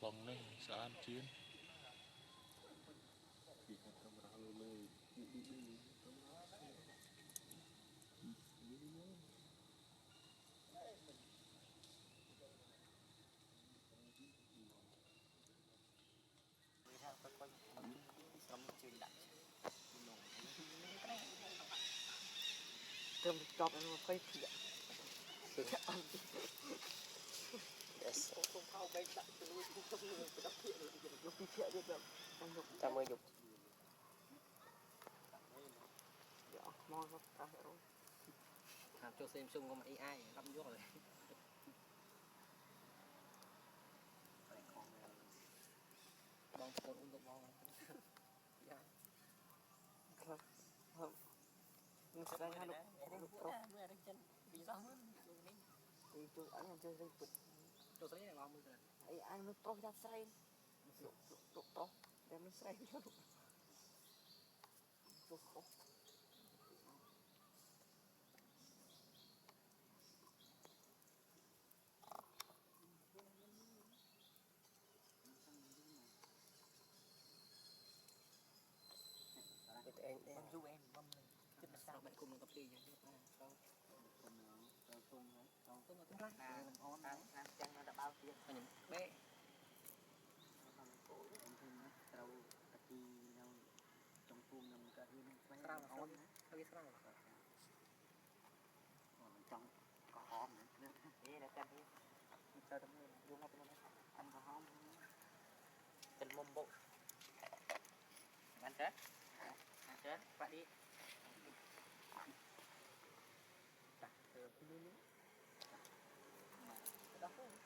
phòng này sán chiến Cơm chọc nó phải thiệt. Yes. Không thao bên đặt từ nuôi cũng trong người phải đắp thiện rồi nó bị thiện được được. Ta mới dục. Dạ, ngon lắm ta hiểu. Làm cho xem xung không AI lắm vô rồi. Bong con untuk bong. Ya. Không. Mình sẽ đánh hai lúc pro. Vì sao hơn? Thì tôi ở nhà chơi đây bật. Tôi thấy là ngon rồi. Ấy anh nó pro ra say. Lúc pro. Để mình say cho lúc. Lúc pro. Em Bấm giúp em bấm lên. chết là sao bạn cùng mình tập đi vậy? Sao? Tôi mà cũng lắc. Làm chân nó đã bao tiền. Mà nhìn bé. Trong phun nằm cả đi nó Sao mà sao? Sao sao? Trong có hòm nữa. Đây là cần đi. Cho tấm lên vô ngập luôn. Ăn có hòm. Cần mông bộ. Ăn chết. Ăn chết. Bạn đi. Đặt từ cái nữa. Đó không?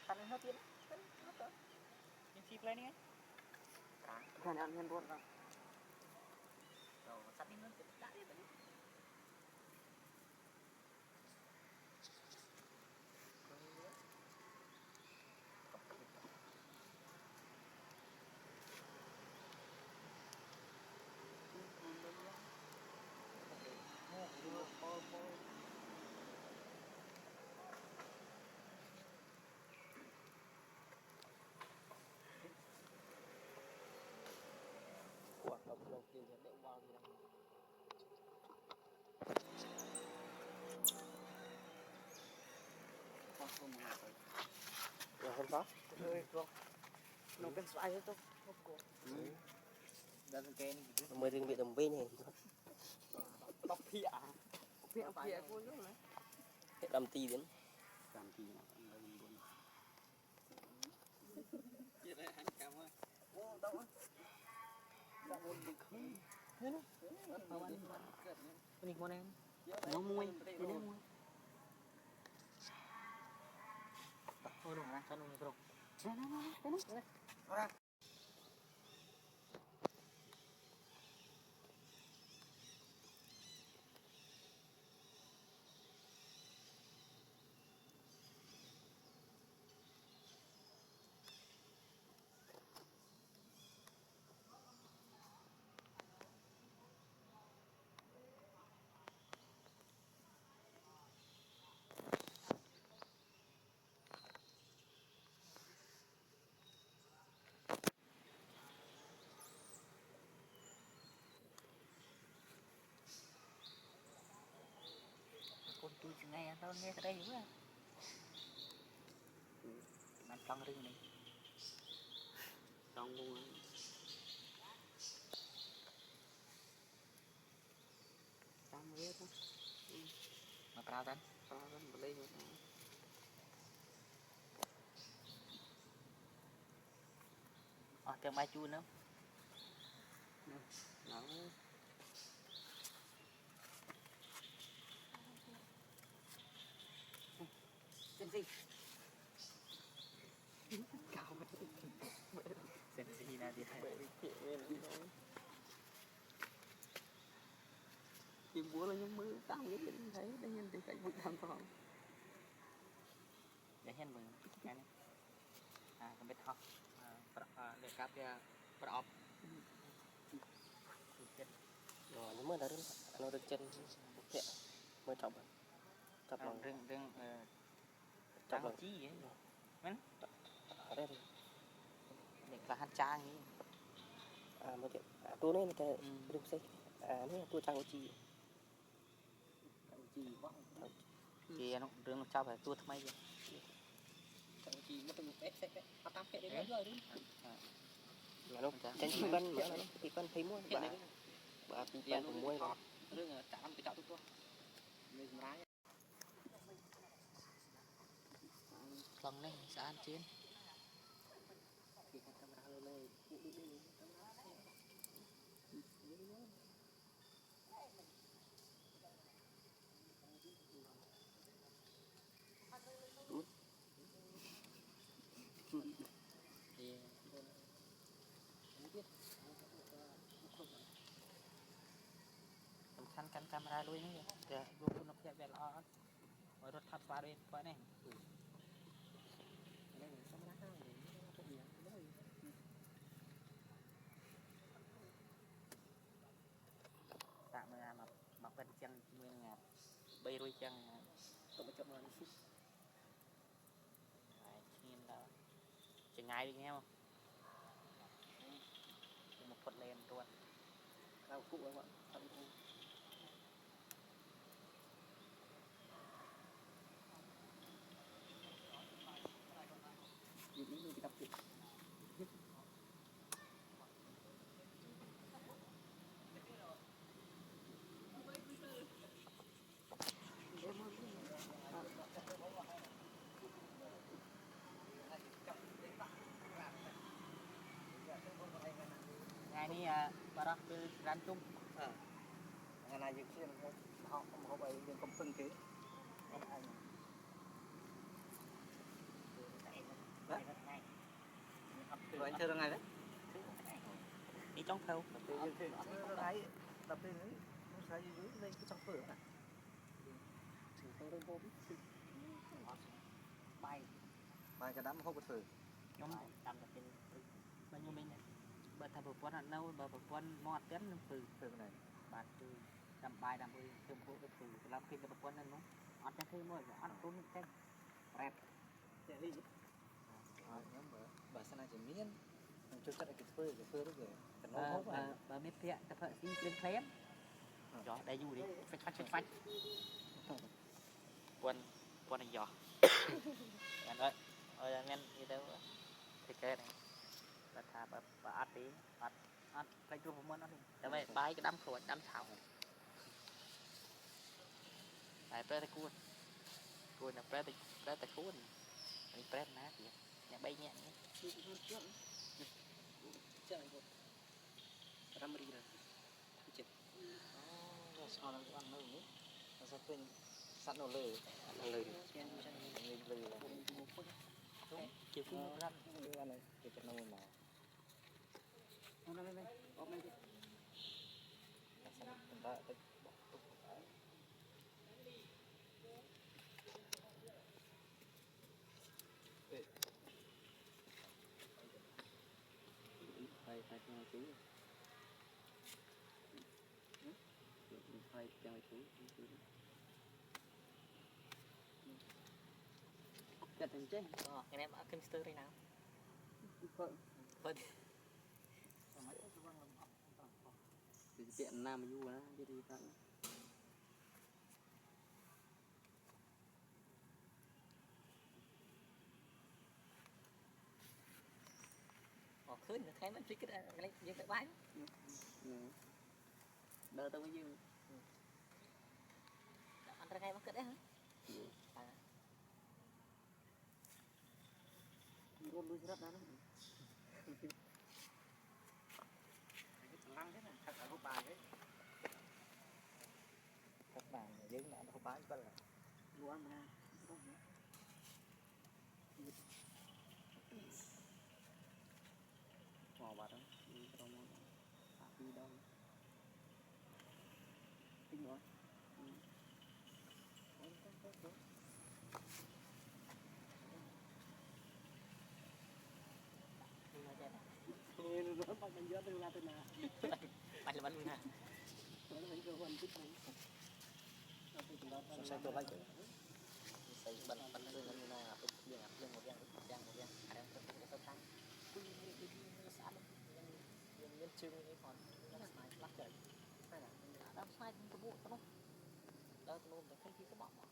Tắt lên hết tiền. Nhưng chip lên đi ấy. Kan ăn nhân luôn. Rồi sắt đi nữa đã đi tới. Quả độc đầu tiên thì đeo bao gì đâu. Rồi không có. Nó bên xoay hết tôi. Đang cái mới thương bị đồng bên này. Tóc phịa. Phịa luôn nữa này. Làm ti đến. Làm gì nào anh ơi luôn. Vậy đây anh cảm ơn. Ô đâu á. Cảm ơn mình không. Thế nó. Mình muốn em. Nó mui, đi đấy mui. Thôi đúng rồi, sao đúng rồi. Đây nó. Con chui chuyện này tao nghe cái đây quá. Làm trong rừng này. Trong luôn á. Trong ghê thôi. Mà cao tên mà lấy rồi. Thêm mai chui nữa. Đó. Xem gì? Cao vậy. Xem gì là đi thay. Chim búa là những mưa tao nhất định thấy đây nhân thì cảnh vực hoàn toàn. để hen mừng cái này không biết học để cáp ra bắt ốp rồi nhưng mà đã đến nó được chân nhẹ mới chọc lòng rừng chọc lòng chi ấy men ở đây để là han trang ấy một chuyện tôi nên cái đúng xây này tôi trang chi thì nó rừng cho phải tôi thay vậy chi nó từng ép bắt tắm cái đấy rồi mà nó Dạ. tránh chỉ văn mà nó thì văn thấy mua bà cụ quen của mua rồi rừng trả năm cái chậu tôi lần này sẽ ăn chiến căn camera luôn nhé để vô nó phải về lo rồi rất thắt vào đây phải này tạm mà bên chân nguyên ngạt bay đuôi chân tôi mới chậm lại nhìn đó chừng ngày đi nghe không một phần lên luôn cao cụ các bạn những cái đặc biệt ngày ní bà đó từ ran chung ngày này dự kiến họ không phải những công phân kế rồi anh chơi được ngày đấy đi trong thâu tập đi nữa nó sai dưới đây cái trong cửa này bay bài cái đám không có thử nhóm đầm làเป็นbao nhiêu mình bờ thập bờ quan nâu bờ quan mọt tén từ cái này bạt từ đầm bài đầm ơi từ bộ từ làm khi bờ quan nó ăn cho thêm rồi ăn tốn cái rẹp chạy đi nhóm bà sang chỉ miên cho chắc là cái phơi đó rồi bà biết thiện tập hợp đi lên khém gió đây dù đi phải phách quân này gió anh ơi ơi anh đi đâu thì cái này là thà bà ăn đi ăn cái chung của mình nó đi tại vậy bài cái đám khổ đám xào bài pre cuốn là pre cuốn anh pre nát gì nhà bay nhẹ Ramri là chết sao nó ăn nữa nó sẽ quên sẵn nó lười lười là chiều cũng một lần ăn này thì cho nó mà hôm nay đây hôm nay phải cho chú phải cho chú chặt thành chết cái này mà chemistry đây nào vâng thì tiện nam du á đi đi tới khơi nó thấy nó chỉ cái những cái bánh đỡ tao mới dư ăn ra ngay mắc cái đấy hả con nuôi rất đó lăng thế này thật là có bài đấy các bạn đứng lại nó bài có là mua ăn ra mò bà đó đi đâu đi đâu kinh rồi nên nó bắt mình nhớ từ là từ nào Bánh là bánh nè. nó mình cơ quan thích mình Sao tôi lấy Xây bánh bánh rừng là như nào? Bên kia là rừng một giang một giang. Ada yang tertentu tentang saat yang chương ini còn slide lắc trời. Ada slide tersebut penuh. Lalu penuh dengan kita bawa.